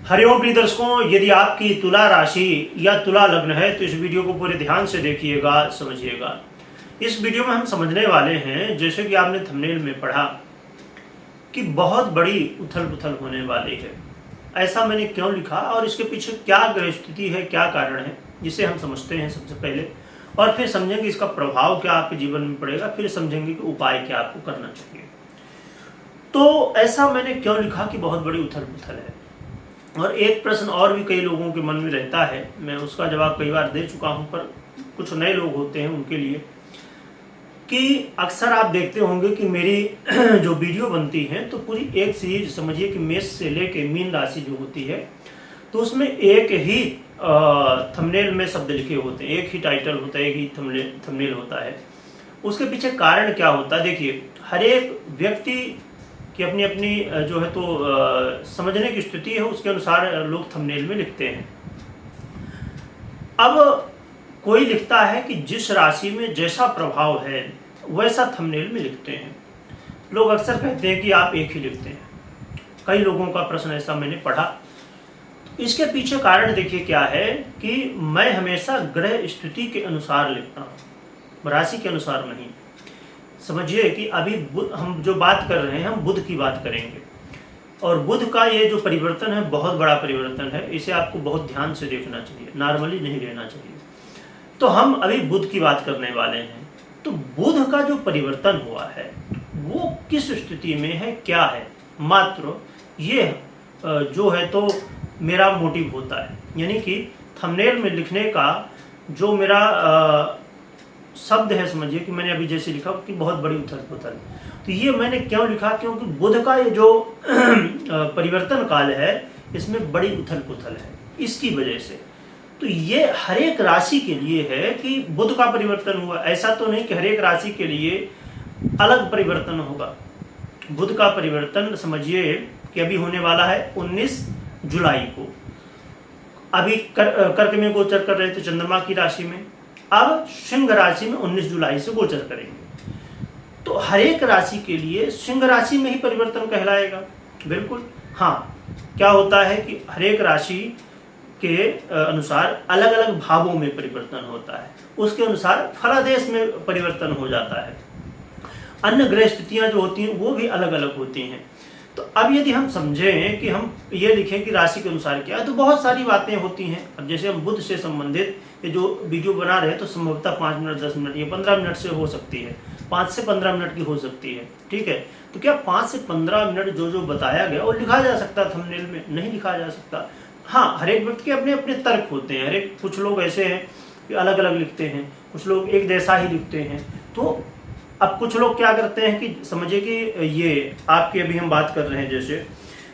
हरिओम प्रिय दर्शकों, यदि आपकी तुला राशि या तुला लग्न है तो इस वीडियो को पूरे ध्यान से देखिएगा, समझिएगा। इस वीडियो में हम समझने वाले हैं, जैसे कि आपने थंबनेल में पढ़ा कि बहुत बड़ी उथल पुथल होने वाली है। ऐसा मैंने क्यों लिखा और इसके पीछे क्या ग्रह स्थिति है, क्या कारण है, जिसे हम समझते हैं सबसे पहले, और फिर समझेंगे इसका प्रभाव क्या आपके जीवन में पड़ेगा, फिर समझेंगे कि उपाय क्या आपको करना चाहिए। तो ऐसा मैंने क्यों लिखा कि बहुत बड़ी उथल पुथल है। और एक प्रश्न और भी कई लोगों के मन में रहता है, मैं उसका जवाब कई बार दे चुका हूं, पर कुछ नए लोग होते हैं उनके लिए, कि अक्सर आप देखते होंगे कि मेरी जो वीडियो बनती है तो पूरी एक सीरीज समझिए कि मेष से लेके मीन राशि जो होती है, तो उसमें एक ही थंबनेल में शब्द लिखे होते हैं, एक ही टाइटल होता है, एक ही थंबनेल होता है। उसके पीछे कारण क्या होता है? देखिए, हर एक व्यक्ति कि अपनी अपनी जो है तो समझने की स्थिति है, उसके अनुसार लोग थंबनेल में लिखते हैं। अब कोई लिखता है कि जिस राशि में जैसा प्रभाव है वैसा थंबनेल में लिखते हैं। लोग अक्सर कहते हैं कि आप एक ही लिखते हैं। कई लोगों का प्रश्न ऐसा मैंने पढ़ा। इसके पीछे कारण देखिए क्या है कि मैं हमेशा ग्रह स्थिति के अनुसार लिखता हूँ, राशि के अनुसार नहीं। समझिए कि अभी हम जो बात कर रहे हैं, हम बुध की बात करेंगे, और बुध का ये जो परिवर्तन है बहुत बड़ा परिवर्तन है। इसे आपको बहुत ध्यान से देखना चाहिए, नॉर्मली नहीं लेना चाहिए। तो हम अभी बुध की बात करने वाले हैं। तो बुध का जो परिवर्तन हुआ है वो किस स्थिति में है, क्या है, मात्र ये जो है तो मेरा मोटिव होता है, यानी कि थंबनेल में लिखने का जो मेरा शब्द है, समझिए कि मैंने अभी जैसे लिखा कि बहुत बड़ी उथल पुथल। तो ये मैंने क्यों लिखा? क्योंकि बुध का ये जो परिवर्तन काल है इसमें बड़ी उथल पुथल है, इसकी वजह से। तो ये हर एक राशि के लिए है कि बुध का परिवर्तन हुआ। ऐसा तो नहीं कि हर एक राशि के लिए अलग परिवर्तन होगा। बुध का परिवर्तन समझिए कि अभी होने वाला है 19 जुलाई को। अभी कर्क में गोचर कर रहे थे चंद्रमा की राशि में, अब सिंह राशि में 19 जुलाई से गोचर करेंगे। तो हर एक राशि के लिए सिंह राशि में ही परिवर्तन कहलाएगा। बिल्कुल हाँ, क्या होता है कि हर एक राशि के अनुसार अलग अलग भावों में परिवर्तन होता है, उसके अनुसार फलादेश में परिवर्तन हो जाता है। अन्य ग्रह स्थितियां जो होती हैं वो भी अलग अलग होती हैं। तो अब यदि हम समझें कि हम ये लिखें कि राशि के अनुसार क्या है, तो बहुत सारी बातें होती हैं। अब जैसे हम बुध से संबंधित ये जो वीडियो बना रहे हैं तो संभवतः 5 मिनट, 10 मिनट या 15 मिनट से हो सकती है, 5 से 15 मिनट की हो सकती है, ठीक है। तो क्या 5 से 15 मिनट जो बताया गया वो लिखा जा सकता थंबनेल में? नहीं लिखा जा सकता। हाँ, हर एक व्यक्ति के अपने अपने तर्क होते हैं। हर एक, कुछ लोग ऐसे हैं कि अलग अलग लिखते हैं, कुछ लोग एक जैसा ही लिखते हैं। तो अब कुछ लोग क्या करते हैं कि समझिए कि ये आपकी अभी हम बात कर रहे हैं जैसे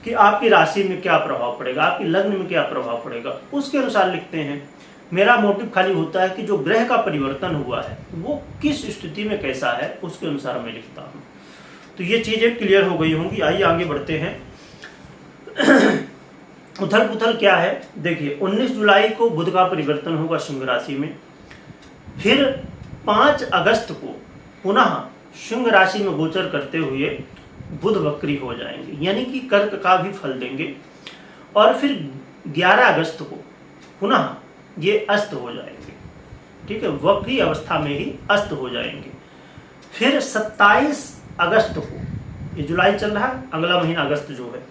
कि आपकी राशि में क्या प्रभाव पड़ेगा, आपकी लग्न में क्या प्रभाव पड़ेगा, उसके अनुसार लिखते हैं। मेरा मोटिव खाली होता है कि जो ग्रह का परिवर्तन हुआ है वो किस स्थिति में कैसा है, उसके अनुसार मैं लिखता हूँ। तो ये चीजें क्लियर हो गई होंगी। आइए आगे बढ़ते हैं। उथल पुथल क्या है? देखिए, 19 जुलाई को बुध का परिवर्तन होगा सिंह राशि में। फिर 5 अगस्त को पुनः सिंह राशि में गोचर करते हुए बुध वक्री हो जाएंगे, यानी कि कर्क का भी फल देंगे। और फिर 11 अगस्त को पुनः ये अस्त हो जाएंगे, ठीक है, वक्री अवस्था में ही अस्त हो जाएंगे। फिर 27 अगस्त को, ये जुलाई चल रहा है, अगला महीना अगस्त जो है,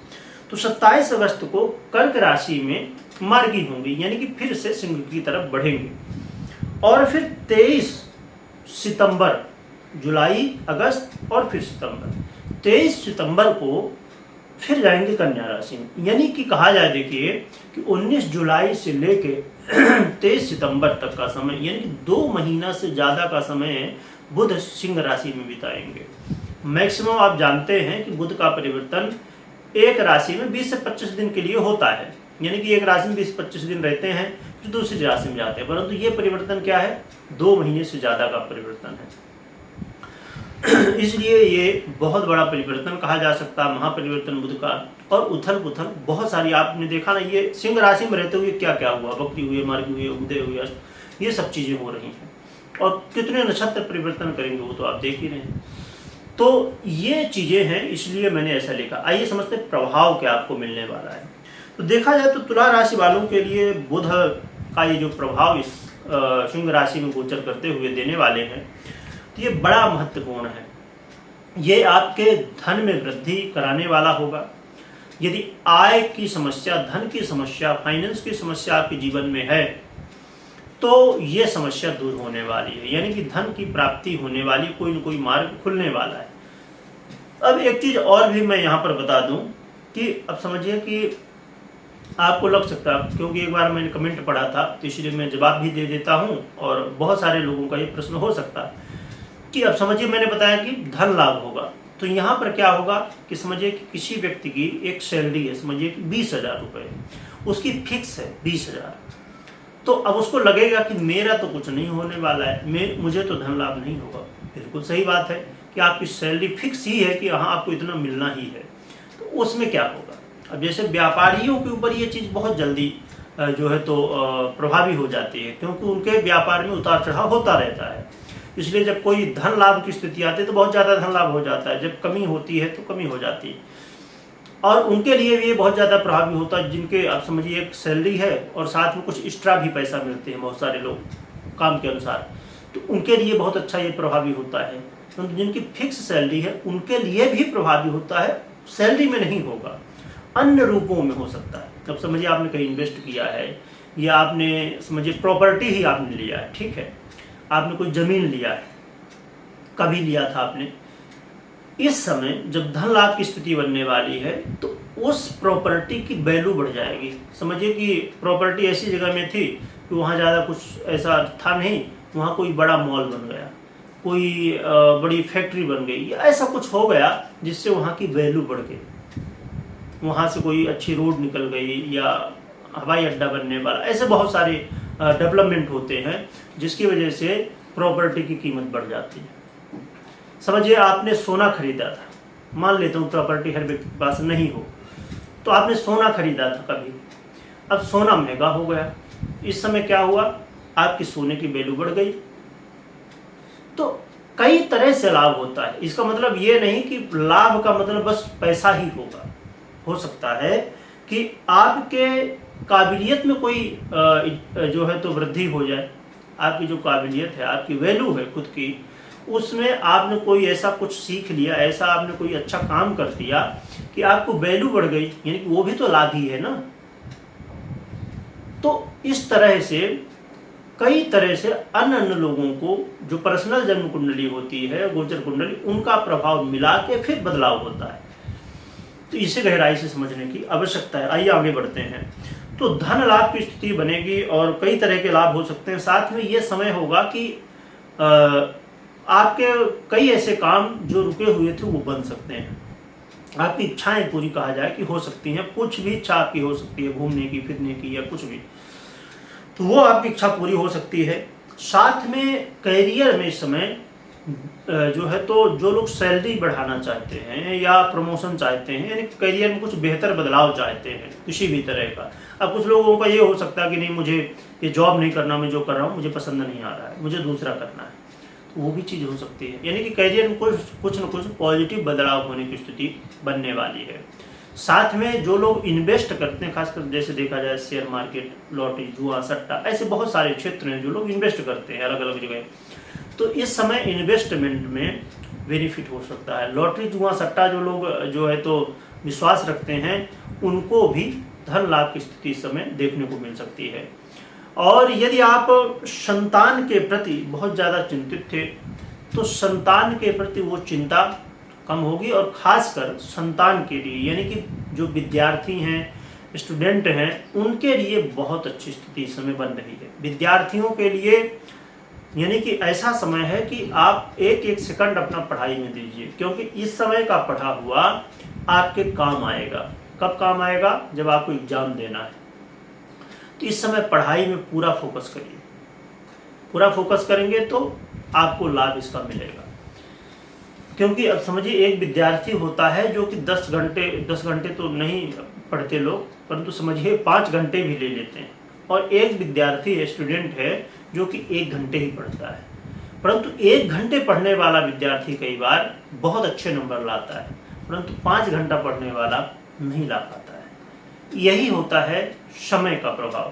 तो 27 अगस्त को कर्क राशि में मार्गी होंगी, यानी कि फिर से सिंह की तरफ बढ़ेंगे। और फिर 23 सितंबर, जुलाई, अगस्त और फिर सितंबर, 23 सितंबर को फिर जाएंगे कन्या राशि में। यानी कि कहा जाए, देखिए कि 19 जुलाई से लेके 23 सितंबर तक का समय, यानी कि 2 महीना से ज्यादा का समय बुध सिंह राशि में बिताएंगे। मैक्सिमम आप जानते हैं कि बुध का परिवर्तन एक राशि में 20 से 25 दिन के लिए होता है, यानी कि एक राशि में 20-25 दिन रहते हैं, फिर दूसरी राशि में जाते हैं। परंतु ये परिवर्तन क्या है? 2 महीने से ज्यादा का परिवर्तन है। इसलिए ये बहुत बड़ा परिवर्तन कहा जा सकता है, महापरिवर्तन बुध का। और उथल पुथल बहुत सारी आपने देखा ना, ये सिंह राशि में रहते हुए क्या क्या हुआ, वक्री हुए, मार्गी हुए, उदय हुए, ये सब चीजें हो रही हैं। और कितने नक्षत्र परिवर्तन करेंगे वो तो आप देख ही रहे हैं। तो ये चीजें हैं, इसलिए मैंने ऐसा लिखा। आइए समझते प्रभाव क्या आपको मिलने वाला है। तो देखा जाए तो तुला राशि वालों के लिए बुध का ये जो प्रभाव इस सिंह राशि में गोचर करते हुए देने वाले हैं, तो ये बड़ा महत्वपूर्ण है। ये आपके धन में वृद्धि कराने वाला होगा। यदि आय की समस्या, धन की समस्या, फाइनेंस की समस्या आपके जीवन में है तो ये समस्या दूर होने वाली है, यानी कि धन की प्राप्ति होने वाली, कोई न कोई मार्ग खुलने वाला है। अब एक चीज और भी मैं यहाँ पर बता दूं कि अब समझिए कि आपको लग सकता है, क्योंकि एक बार मैंने कमेंट पढ़ा था तो इसलिए मैं जवाब भी दे देता हूं, और बहुत सारे लोगों का ये प्रश्न हो सकता है कि अब समझिए मैंने बताया कि धन लाभ होगा, तो यहाँ पर क्या होगा कि समझिए कि किसी व्यक्ति की एक सैलरी है, समझिए कि 20,000 रुपये, उसकी फिक्स है 20,000। तो अब उसको लगेगा कि मेरा तो कुछ नहीं होने वाला है, मुझे तो धन लाभ नहीं होगा। बिल्कुल सही बात है कि आपकी सैलरी फिक्स ही है कि हाँ आपको इतना मिलना ही है, तो उसमें क्या होगा। अब जैसे व्यापारियों के ऊपर ये चीज़ बहुत जल्दी जो है तो प्रभावी हो जाती है, क्योंकि उनके व्यापार में उतार चढ़ाव होता रहता है। इसलिए जब कोई धन लाभ की स्थिति आती है तो बहुत ज़्यादा धन लाभ हो जाता है, जब कमी होती है तो कमी हो जाती है, और उनके लिए भी ये बहुत ज़्यादा प्रभावी होता है जिनके आप समझिए एक सैलरी है और साथ में कुछ एक्स्ट्रा भी पैसा मिलते हैं बहुत सारे लोग काम के अनुसार, तो उनके लिए बहुत अच्छा ये प्रभावी होता है। तो जिनकी फिक्स सैलरी है उनके लिए भी प्रभावी होता है, सैलरी में नहीं होगा, अन्य रूपों में हो सकता है। अब समझिए आपने कहीं इन्वेस्ट किया है, या आपने समझिए प्रॉपर्टी ही आपने लिया है, ठीक है, आपने कोई जमीन लिया है, कभी लिया था आपने, इस समय जब धन लाभ की स्थिति बनने वाली है तो उस प्रॉपर्टी की वैल्यू बढ़ जाएगी। समझिए कि प्रॉपर्टी ऐसी जगह में थी कि वहाँ ज़्यादा कुछ ऐसा था नहीं, वहाँ कोई बड़ा मॉल बन गया, कोई बड़ी फैक्ट्री बन गई, या ऐसा कुछ हो गया जिससे वहाँ की वैल्यू बढ़ गई, वहाँ से कोई अच्छी रोड निकल गई या हवाई अड्डा बनने वाला, ऐसे बहुत सारे डेवलपमेंट होते हैं जिसकी वजह से प्रॉपर्टी की कीमत बढ़ जाती है। समझिए आपने सोना खरीदा था, मान लेता हूँ प्रॉपर्टी हर व्यक्ति के पास नहीं हो, तो आपने सोना खरीदा था कभी, अब सोना महंगा हो गया, इस समय क्या हुआ, आपकी सोने की वैल्यू बढ़ गई। तो कई तरह से लाभ होता है, इसका मतलब ये नहीं कि लाभ का मतलब बस पैसा ही होगा। हो सकता है कि आपके काबिलियत में कोई जो है तो वृद्धि हो जाए, आपकी जो काबिलियत है, आपकी वैल्यू है खुद की, उसमें आपने कोई ऐसा कुछ सीख लिया, ऐसा आपने कोई अच्छा काम कर दिया कि आपको वैल्यू बढ़ गई, यानी कि वो भी तो लाभ ही है ना। तो इस तरह से कई तरह से अन्य अन्य लोगों को जो पर्सनल जन्म कुंडली होती है, गोचर कुंडली, उनका प्रभाव मिला के फिर बदलाव होता है। तो इसे गहराई से समझने की आवश्यकता है। आइए आगे बढ़ते हैं। तो धन लाभ की स्थिति बनेगी और कई तरह के लाभ हो सकते हैं। साथ में ये समय होगा कि आपके कई ऐसे काम जो रुके हुए थे वो बन सकते हैं, आपकी इच्छाएं पूरी कहा जाए कि हो सकती हैं, कुछ भी इच्छा आपकी हो सकती है, घूमने की, फिरने की या कुछ भी, तो वो आपकी इच्छा पूरी हो सकती है। साथ में कैरियर में इस समय जो है तो जो लोग सैलरी बढ़ाना चाहते हैं या प्रमोशन चाहते हैं, यानी करियर में कुछ बेहतर बदलाव चाहते हैं किसी भी तरह का। अब कुछ लोगों का ये हो सकता है कि नहीं, मुझे ये जॉब नहीं करना, मैं जो कर रहा हूँ मुझे पसंद नहीं आ रहा है, मुझे दूसरा करना है, तो वो भी चीज़ हो सकती है। यानी कि करियर में कुछ न कुछ पॉजिटिव बदलाव होने की स्थिति बनने वाली है। साथ में जो लोग इन्वेस्ट करते हैं, खासकर जैसे देखा जाए शेयर मार्केट, लॉटरी, जुआ, सट्टा, ऐसे बहुत सारे क्षेत्र हैं जो लोग इन्वेस्ट करते हैं अलग अलग जगह, तो इस समय इन्वेस्टमेंट में बेनिफिट हो सकता है। लॉटरी, जुआ, सट्टा जो लोग जो है तो विश्वास रखते हैं, उनको भी धन लाभ की स्थिति इस समय देखने को मिल सकती है। और यदि आप संतान के प्रति बहुत ज़्यादा चिंतित थे तो संतान के प्रति वो चिंता कम होगी, और ख़ासकर संतान के लिए, यानी कि जो विद्यार्थी हैं, स्टूडेंट हैं, उनके लिए बहुत अच्छी स्थिति इस समय बन रही है। विद्यार्थियों के लिए यानी कि ऐसा समय है कि आप एक एक सेकंड अपना पढ़ाई में दीजिए, क्योंकि इस समय का पढ़ा हुआ आपके काम आएगा। कब काम आएगा? जब आपको एग्जाम देना है। तो इस समय पढ़ाई में पूरा फोकस करिए, पूरा फोकस करेंगे तो आपको लाभ इसका मिलेगा। क्योंकि अब समझिए एक विद्यार्थी होता है जो कि 10 घंटे तो नहीं पढ़ते लोग, परंतु समझिए 5 घंटे भी ले लेते हैं, और एक विद्यार्थी स्टूडेंट है जो कि 1 घंटे ही पढ़ता है, परंतु 1 घंटे पढ़ने वाला विद्यार्थी कई बार बहुत अच्छे नंबर लाता है, परंतु 5 घंटा पढ़ने वाला नहीं ला पाता है। यही होता है समय का प्रभाव,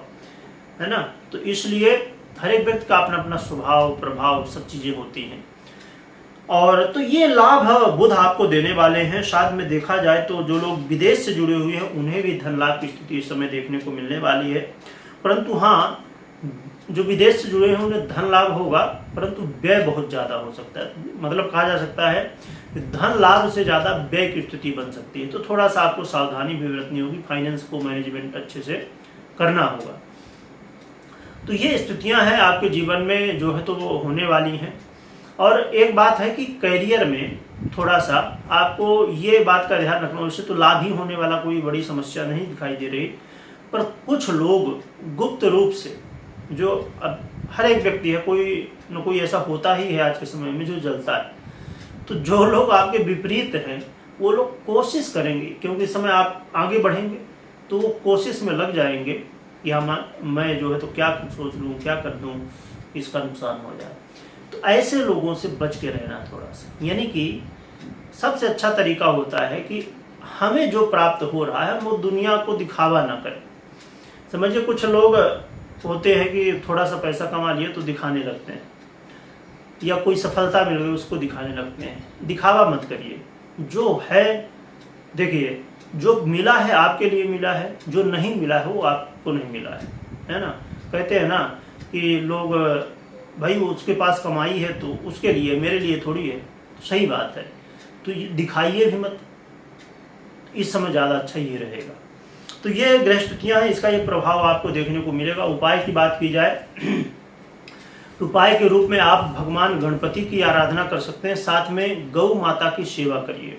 है ना। तो इसलिए हर एक व्यक्ति का अपना अपना स्वभाव, प्रभाव, सब चीज़ें होती हैं। और तो ये लाभ बुध आपको देने वाले हैं। साथ में देखा जाए तो जो लोग विदेश से जुड़े हुए हैं उन्हें भी धन लाभ की स्थिति इस समय देखने को मिलने वाली है। परंतु हाँ, जो विदेश से जुड़े हैं उन्हें धन लाभ होगा, परंतु व्यय बहुत ज़्यादा हो सकता है। मतलब कहा जा सकता है कि धन लाभ से ज़्यादा व्यय की स्थिति बन सकती है। तो थोड़ा सा आपको सावधानी भी बरतनी होगी, फाइनेंस को मैनेजमेंट अच्छे से करना होगा। तो ये स्थितियां हैं आपके जीवन में जो है तो वो होने वाली हैं। और एक बात है कि करियर में थोड़ा सा आपको ये बात का ध्यान रखना, उससे तो लाभ ही होने वाला कोई बड़ी समस्या नहीं दिखाई दे रही। पर कुछ लोग गुप्त रूप से, जो अब हर एक व्यक्ति है, कोई न कोई ऐसा होता ही है आज के समय में जो जलता है। तो जो लोग आपके विपरीत हैं वो लोग कोशिश करेंगे, क्योंकि इस समय आप आगे बढ़ेंगे तो वो कोशिश में लग जाएंगे कि मैं जो है तो क्या सोच लूँ, क्या कर दूँ, इसका नुकसान हो जाए। तो ऐसे लोगों से बच के रहना थोड़ा सा। यानी कि सबसे अच्छा तरीका होता है कि हमें जो प्राप्त हो रहा है वो दुनिया को दिखावा ना करें। समझिए, कुछ लोग होते हैं कि थोड़ा सा पैसा कमा लिए तो दिखाने लगते हैं, या कोई सफलता मिल गई उसको दिखाने लगते हैं। दिखावा मत करिए। जो है, देखिए, जो मिला है आपके लिए मिला है, जो नहीं मिला है वो आपको नहीं मिला है ना। कहते हैं ना कि लोग, भाई उसके पास कमाई है तो उसके लिए, मेरे लिए थोड़ी है। तो सही बात है, तो दिखाइए भी मत। इस समय ज़्यादा अच्छा ये रहेगा। तो ये ग्रह स्थितियाँ हैं, इसका ये प्रभाव आपको देखने को मिलेगा। उपाय की बात की जाए तो उपाय के रूप में आप भगवान गणपति की आराधना कर सकते हैं। साथ में गौ माता की सेवा करिए,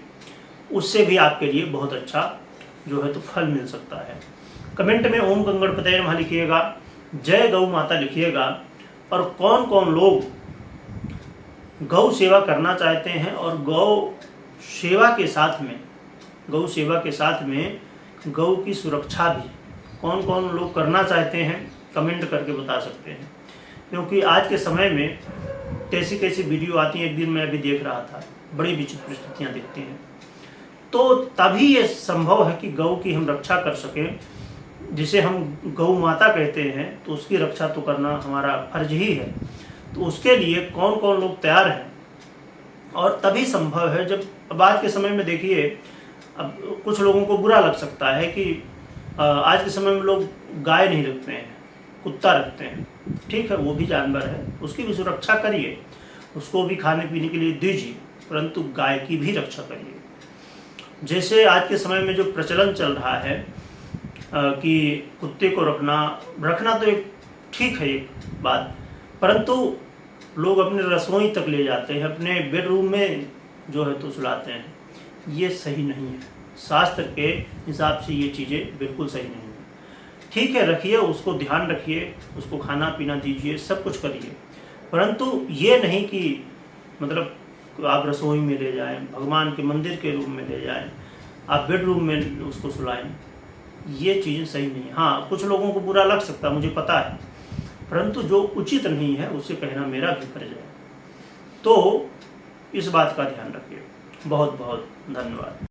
उससे भी आपके लिए बहुत अच्छा जो है तो फल मिल सकता है। कमेंट में ओम गणपतये नमः लिखिएगा, जय गौ माता लिखिएगा। और कौन कौन लोग गौ सेवा करना चाहते हैं और गौ सेवा के साथ में गौ की सुरक्षा भी कौन कौन लोग करना चाहते हैं, कमेंट करके बता सकते हैं। क्योंकि आज के समय में कैसी कैसी वीडियो आती हैं, एक दिन मैं अभी देख रहा था, बड़ी विचित्र स्थितियाँ दिखती हैं। तो तभी ये संभव है कि गौ की हम रक्षा कर सकें, जिसे हम गौ माता कहते हैं, तो उसकी रक्षा तो करना हमारा फर्ज ही है। तो उसके लिए कौन कौन लोग तैयार हैं, और तभी संभव है जब, अब आज के समय में देखिए, अब कुछ लोगों को बुरा लग सकता है कि आज के समय में लोग गाय नहीं रखते हैं, कुत्ता रखते हैं। ठीक है, वो भी जानवर है, उसकी भी सुरक्षा करिए, उसको भी खाने पीने के लिए दीजिए, परंतु गाय की भी रक्षा करिए। जैसे आज के समय में जो प्रचलन चल रहा है कि कुत्ते को रखना तो एक ठीक है एक बात, परंतु लोग अपने रसोई तक ले जाते हैं, अपने बेडरूम में जो है तो सुलाते हैं। ये सही नहीं है। शास्त्र के हिसाब से ये चीज़ें बिल्कुल सही नहीं है। ठीक है, रखिए, उसको ध्यान रखिए, उसको खाना पीना दीजिए, सब कुछ करिए, परंतु ये नहीं कि मतलब आप रसोई में ले जाएं, भगवान के मंदिर के रूम में ले जाएं, आप बेडरूम में उसको सुलाएं। ये चीज़ें सही नहीं है। हाँ, कुछ लोगों को बुरा लग सकता है, मुझे पता है, परंतु जो उचित नहीं है उसे कहना मेरा भी फर्ज है। तो इस बात का ध्यान रखिए। बहुत बहुत धन्यवाद।